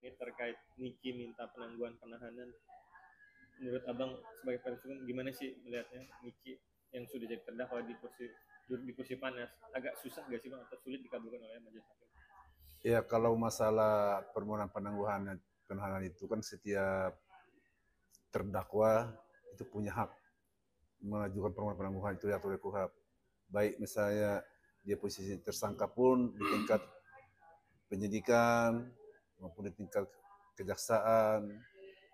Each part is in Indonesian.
ini terkait Niki minta penangguhan penahanan. Menurut abang sebagai perempuan gimana sih melihatnya Niki yang sudah jadi terdakwa di kursi panas, agak susah gak sih bang atau sulit dikabulkan oleh majelis hakim? Ya kalau masalah permohonan penangguhan penahanan itu kan setiap terdakwa itu punya hak mengajukan permohonan penangguhan itu diatur oleh KUHP. Baik misalnya dia posisi tersangka pun di tingkat penyidikan maupun di tingkat kejaksaan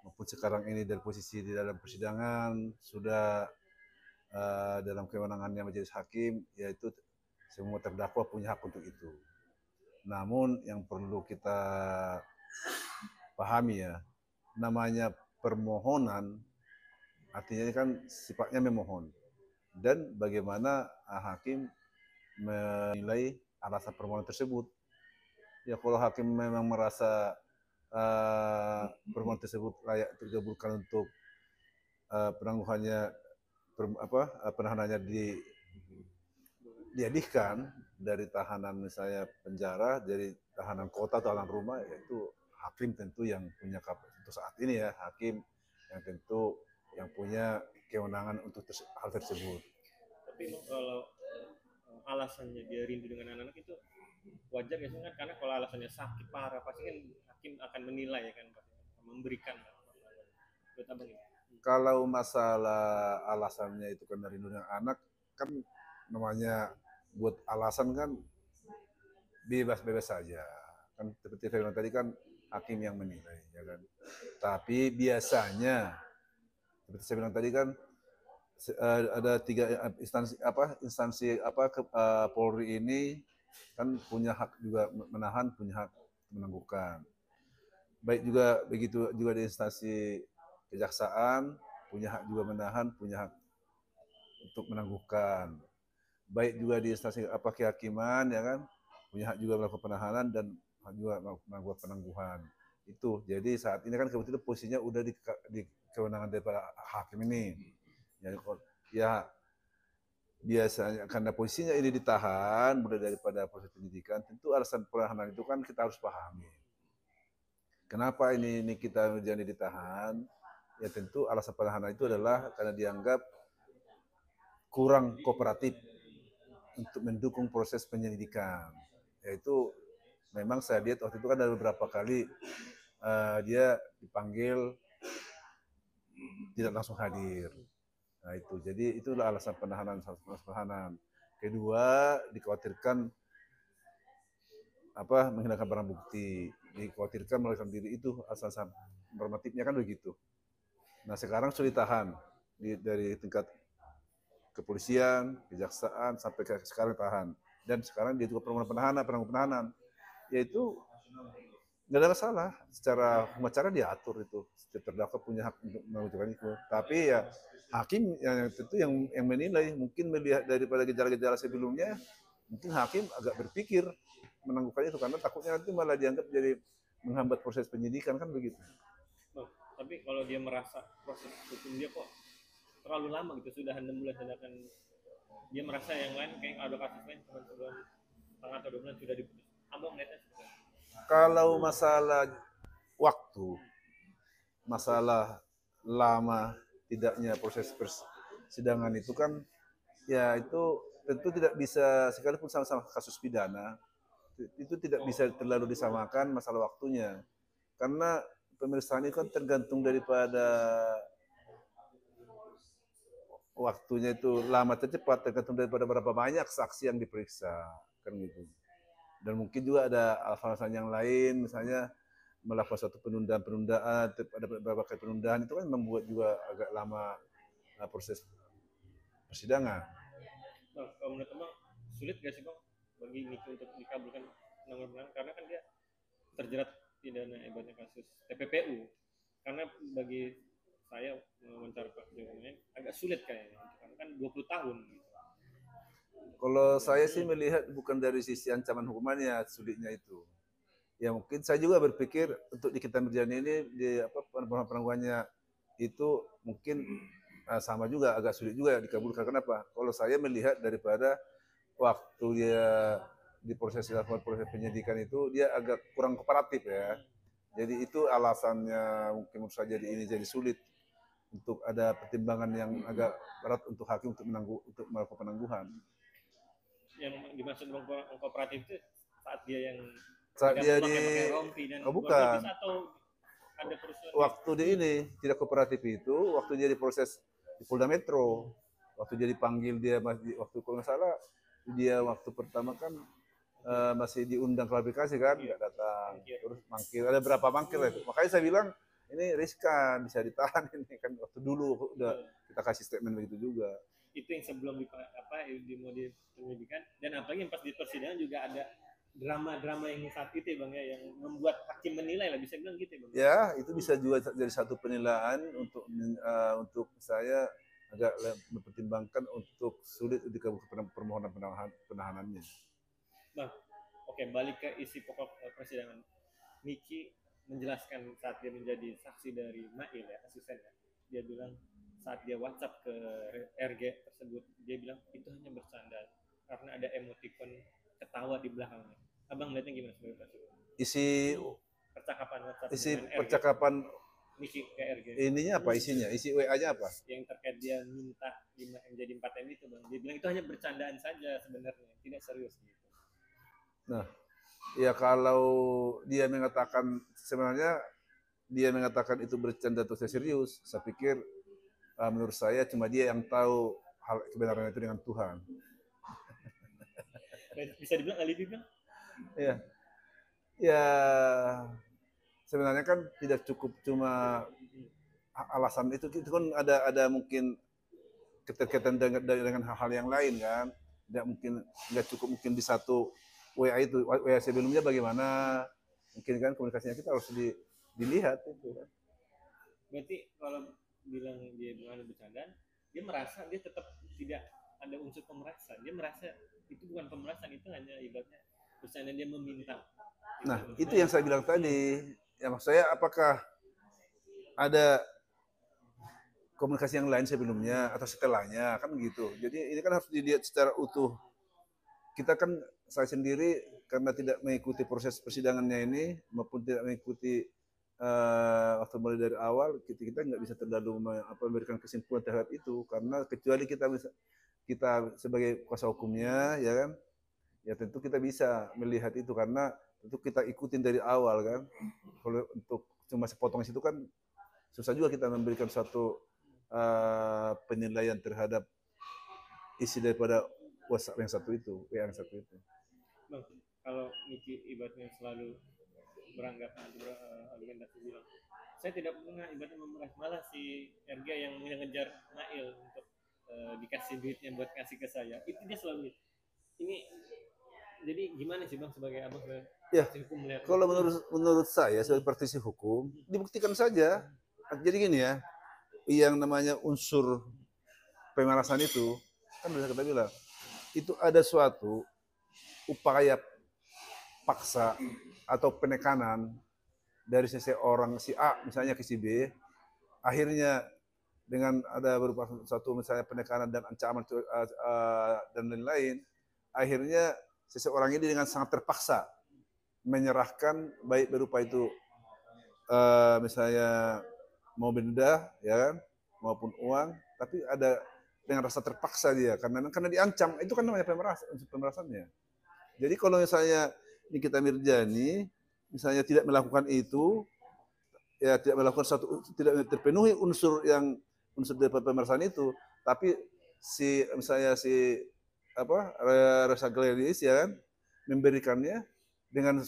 maupun sekarang ini dari posisi di dalam persidangan sudah dalam kewenangannya majelis hakim, yaitu semua terdakwa punya hak untuk itu. Namun yang perlu kita pahami ya, namanya permohonan artinya kan sifatnya memohon. Dan bagaimana hakim menilai alasan permohonan tersebut. Ya kalau hakim memang merasa permohonan tersebut layak dikabulkan untuk penangguhannya penahanannya dialihkan dari tahanan misalnya penjara, dari tahanan kota atau tahanan rumah, yaitu hakim tentu yang punya untuk saat ini ya, hakim yang tentu yang punya kewenangan untuk hal tersebut. Tapi kalau alasannya dia rindu dengan anak-anak itu wajar ya kan, karena kalau alasannya sakit parah pasti kan hakim akan menilai ya kan, pasti memberikan buat abang ini. Kalau masalah alasannya itu karena rindu dengan anak, kan namanya buat alasan kan bebas-bebas saja. Kan seperti saya bilang tadi kan hakim yang menilai, ya kan. Tapi biasanya seperti saya bilang tadi kan ada 3 instansi Polri ini kan punya hak juga menahan, punya hak menangguhkan. Baik juga begitu juga di instansi kejaksaan punya hak juga menahan, punya hak untuk menangguhkan. Baik juga di instansi kehakiman ya kan, punya hak juga melakukan penahanan dan hak juga melakukan penangguhan. Itu. Jadi saat ini kan kebetulan posisinya udah di kewenangan daripada hakim ini. Ya biasanya karena posisinya ini ditahan mulai daripada proses penyidikan, tentu alasan penahanan itu kan kita harus pahami. Kenapa ini kita jadi ditahan? Ya tentu alasan penahanan itu adalah karena dianggap kurang kooperatif untuk mendukung proses penyelidikan. Yaitu memang saya lihat waktu itu kan ada beberapa kali dia dipanggil tidak langsung hadir. Nah itu, jadi itulah alasan penahanan. Kedua, dikhawatirkan menghilangkan barang bukti, dikhawatirkan melarikan diri, itu alasan normatifnya kan begitu. Nah sekarang sudah ditahan dari tingkat kepolisian, kejaksaan sampai ke sekarang tahan. Dan sekarang dia juga permohonan penahanan, yaitu nggak ada masalah. Secara hukum acara diatur itu, setiap terdakwa punya hak untuk mengajukan itu. Tapi ya hakim yang tentu yang menilai, mungkin melihat daripada gejala-gejala sebelumnya, mungkin hakim agak berpikir menangguhkan itu karena takutnya nanti malah dianggap jadi menghambat proses penyidikan kan begitu. Bang, tapi kalau dia merasa proses hukum dia kok terlalu lama gitu, sudah 6 bulan, sedangkan dia merasa yang lain kayak ada kasus lain cuma sebulan setengah atau 2 bulan sudah diputus, abang melihatnya seperti apa? Kalau masalah waktu, masalah lama tidaknya proses persidangan itu kan ya itu tentu tidak bisa, sekalipun sama-sama kasus pidana itu tidak bisa terlalu disamakan masalah waktunya, karena pemeriksaan itu kan tergantung daripada waktunya, itu lama atau cepat tergantung daripada berapa banyak saksi yang diperiksa kan gitu. Dan mungkin juga ada alasan yang lain, misalnya melakukan suatu penundaan, ada beberapa kali penundaan, itu kan membuat juga agak lama proses persidangan. Bang, kalau menurut abang sulit gak sih bang bagi Niki untuk dikabulkan penangguhan, karena kan dia terjerat pidana ibaratnya kasus TPPU, karena bagi saya mencari Pak Jokowi agak sulit kayaknya, karena kan 20 tahun gitu. Kalau saya sih melihat bukan dari sisi ancaman hukumannya sulitnya itu. Ya mungkin saya juga berpikir untuk di kita berjalan ini di penangguhannya itu mungkin sama juga, agak sulit juga dikabulkan. Kenapa? Kalau saya melihat daripada waktu dia di proses penyidikan itu dia agak kurang kooperatif ya. Jadi itu alasannya mungkin menurut saya jadi ini jadi sulit untuk ada pertimbangan yang agak berat untuk hakim untuk melakukan penangguhan. Yang dimaksud kooperatif itu saat dia yang Saat tidak dia pakai rompi dan bukan. atau ada perusahaan Waktu di ini tidak kooperatif itu waktu dia diproses di Polda Metro, waktu dia dipanggil dia waktu kalau nggak salah dia waktu pertama kan masih diundang klarifikasi kan nggak datang, terus mangkir, ada berapa mangkir itu, makanya saya bilang ini riskan bisa ditahan ini kan, waktu dulu udah kita kasih statement begitu juga. Itu yang sebelum di penyidikan, dan apalagi yang pas di persidangan juga ada drama-drama yang saat itu bang ya, yang membuat hakim menilai lah, bisa bilang gitu bang ya. Itu bisa juga jadi satu penilaian untuk saya agak mempertimbangkan untuk sulit dikabulkan permohonan penahanannya. Bang, oke, balik ke isi pokok persidangan. Niki menjelaskan saat dia menjadi saksi dari Mail ya, asisten ya, dia bilang saat dia WhatsApp ke RG tersebut, dia bilang itu hanya bercanda karena ada emoticon ketawa di belakangnya. Abang lihatnya gimana sebagai isi percakapan WhatsApp isi dengan percakapan Niki ke RG? Ininya apa isinya? Isi WA-nya apa? Yang terkait dia minta menjadi 4M itu bang, dia bilang itu hanya bercandaan saja sebenarnya, tidak serius gitu. Nah, ya kalau dia mengatakan sebenarnya dia mengatakan itu bercanda atau serius, saya pikir menurut saya cuma dia yang tahu hal kebenaran itu dengan Tuhan. Bisa dibilang alibi bang? Ya, ya sebenarnya kan tidak cukup cuma alasan itu kan ada mungkin keterkaitan dengan hal-hal yang lain kan. Nggak cukup mungkin di satu WA itu, WA sebelumnya bagaimana, mungkin kan komunikasinya kita harus dilihat itu kan. Berarti kalau bilang dia bukan bercandaan, dia merasa dia tetap tidak ada unsur pemerasan, dia merasa itu bukan pemerasan, itu hanya ibaratnya bercanda, dia meminta. Nah itu yang saya bilang tadi, ya maksud saya apakah ada komunikasi yang lain sebelumnya atau setelahnya kan gitu. Jadi ini kan harus dilihat secara utuh. Kita kan, saya sendiri karena tidak mengikuti proses persidangannya ini maupun tidak mengikuti waktu mulai dari awal, kita nggak bisa terlalu memberikan kesimpulan terhadap itu, karena kecuali kita sebagai kuasa hukumnya ya kan, ya tentu kita bisa melihat itu karena tentu kita ikutin dari awal kan. Kalau untuk cuma sepotong situ kan susah juga kita memberikan suatu penilaian terhadap isi daripada WhatsApp yang satu itu, yang satu itu. Bang, kalau Niki ibaratnya selalu beranggapan argumentasi bilang, saya tidak pernah ibaratnya memeras, malah si RG yang mengejar Nail untuk dikasih duitnya buat kasih ke saya, itu dia selalu ini. Jadi gimana sih bang sebagai abang sebagai ya, hukum melihat? Kalau menurut saya sebagai praktisi hukum dibuktikan saja. Jadi gini ya, yang namanya unsur pemerasan itu kan bisa kita bilang itu ada suatu upaya paksa atau penekanan dari seseorang si A misalnya ke si B, akhirnya dengan ada berupa satu misalnya penekanan dan ancaman dan lain-lain, akhirnya seseorang ini dengan sangat terpaksa menyerahkan baik berupa itu misalnya mau benda ya kan, maupun uang, tapi ada dengan rasa terpaksa dia karena diancam, itu kan namanya pemerasannya. Jadi kalau misalnya Nikita Mirzani misalnya tidak melakukan itu, ya tidak melakukan tidak terpenuhi unsur dari pemerasan itu, tapi misalnya Reza Glenis ya kan memberikannya dengan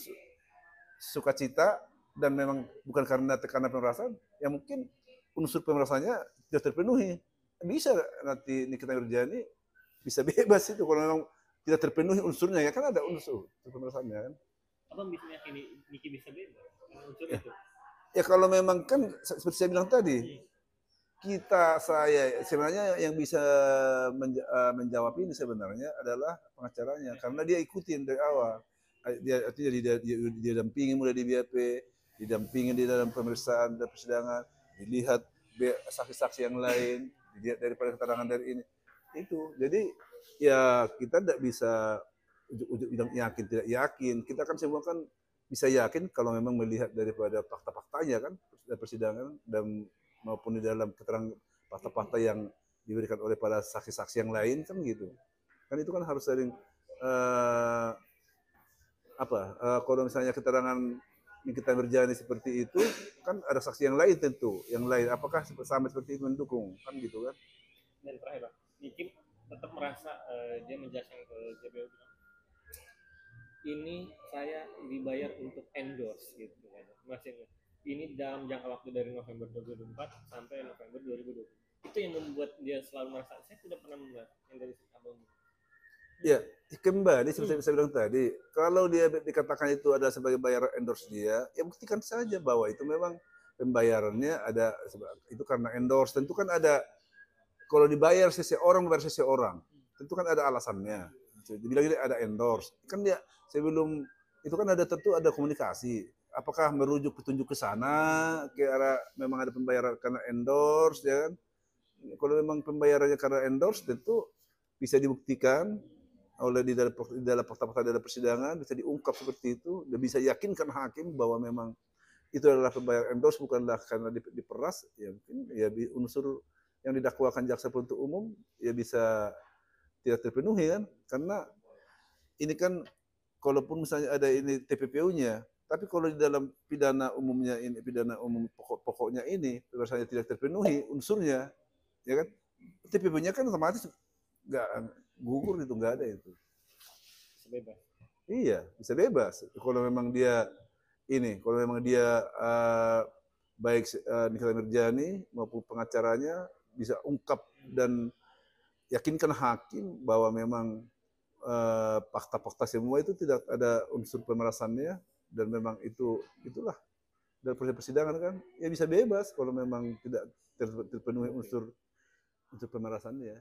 sukacita dan memang bukan karena tekanan pemerasan, ya mungkin unsur pemerasannya tidak terpenuhi. Bisa nanti Nikita Mirzani bisa bebas itu kalau memang tidak terpenuhi unsurnya, ya kan ada unsur pemerasannya kan. Abang bisa yakini Niki bisa bebas unsur itu? Ya kalau memang kan seperti saya bilang tadi, saya sebenarnya yang bisa menjawab ini sebenarnya adalah pengacaranya, karena dia ikutin dari awal. Dia dampingi mulai di BAP, didampingi di dalam pemeriksaan dan persidangan, dilihat saksi-saksi yang lain, dilihat daripada keterangan dari ini. Itu. Jadi ya kita tidak bisa ujuk-ujuk bilang yakin tidak yakin. Kita kan semua kan bisa yakin kalau memang melihat daripada fakta-faktanya kan dari persidangan dan maupun di dalam keterangan fakta-fakta yang diberikan oleh para saksi-saksi yang lain kan gitu. Kan itu kan harus sering kalau misalnya keterangan Nikita Mirjani seperti itu kan ada saksi yang lain tentu, yang lain apakah sama seperti itu mendukung kan gitu kan. Dan terakhir Bang, Niki tetap merasa dia menjelaskan ke JPU ini saya dibayar untuk endorse gitu kan. Masih ini dalam jangka waktu dari November 2024 sampai November 2020. Itu yang membuat dia selalu merasa saya tidak pernah membuat yang dari abang. Ya, kembali seperti saya bilang tadi, kalau dia dikatakan itu adalah sebagai bayaran endorse dia, ya buktikan saja bahwa itu memang pembayarannya ada itu karena endorse. Tentu kan ada kalau dibayar seseorang membayar seseorang, tentu kan ada alasannya. Dibilang ini ada endorse, kan dia sebelum itu kan ada tentu ada komunikasi. Apakah merujuk petunjuk ke sana ke arah memang ada pembayaran karena endorse ya kan? Kalau memang pembayarannya karena endorse tentu bisa dibuktikan oleh di dalam fakta-fakta dalam persidangan bisa diungkap seperti itu dan bisa yakinkan hakim bahwa memang itu adalah pembayaran endorse bukanlah karena diperas ya mungkin ya unsur yang didakwakan jaksa penuntut umum ya bisa tidak terpenuhi kan karena ini kan kalaupun misalnya ada ini TPPU-nya tapi kalau di dalam pidana umumnya ini pidana umum pokoknya ini misalnya tidak terpenuhi unsurnya ya kan TPPU-nya kan otomatis nggak gugur itu nggak ada itu. Bisa bebas. Iya, bisa bebas. Kalau memang dia kalau memang dia baik Nikita Mirjani maupun pengacaranya bisa ungkap dan yakinkan hakim bahwa memang fakta-fakta semua itu tidak ada unsur pemerasannya dan memang itulah dalam proses persidangan kan ya bisa bebas kalau memang tidak terpenuhi unsur pemerasannya.